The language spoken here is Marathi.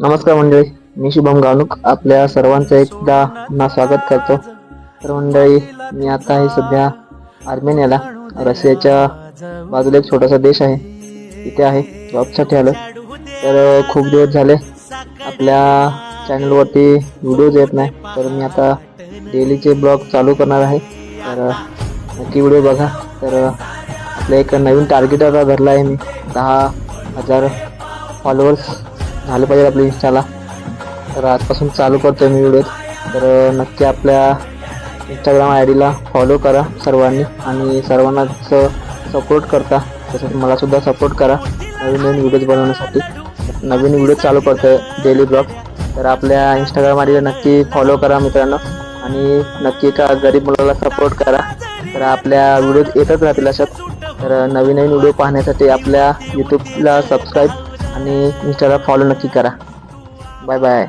नमस्कार मंडळी, मी शुभम गावणूक आपल्या सर्वांचं एकदा पुन्हा स्वागत करतो. तर मंडळी, मी आता आहे सध्या आर्मेनियाला, रशियाच्या बाजूला एक छोटासा देश आहे, तिथे आहे जॉबसाठी आलो. तर खूप दिवस झाले आपल्या चॅनलवरती व्हिडिओज येत नाही, तर मी आता डेलीचे ब्लॉग चालू करणार आहे. तर नक्की व्हिडिओ बघा. तर आपलं एक नवीन टार्गेट आता धरलं आहे मी, 10,000 फॉलोअर्स झाले पाहिजे आपल्या इंस्टाला. तर आजपासून चालू करतो मी व्हिडिओ. तर नक्की आपल्या इंस्टाग्राम आय डीला फॉलो करा सर्वांनी, आणि सर्वांनाच सपोर्ट करता, तसंच मलासुद्धा सपोर्ट करा नवीन नवीन व्हिडिओज बनवण्यासाठी. नवीन व्हिडिओ चालू करतो आहे डेली ब्लॉग. तर आपल्या इंस्टाग्राम आय डीला नक्की फॉलो करा मित्रांनो, आणि नक्की एका गरीब मुलाला सपोर्ट करा. तर आपल्या व्हिडिओ येतच राहतील अशात. तर नवीन नवीन व्हिडिओ पाहण्यासाठी आपल्या यूट्यूबला सबस्क्राईब आणि इंस्टाला फॉलो नक्की करा. Bye bye.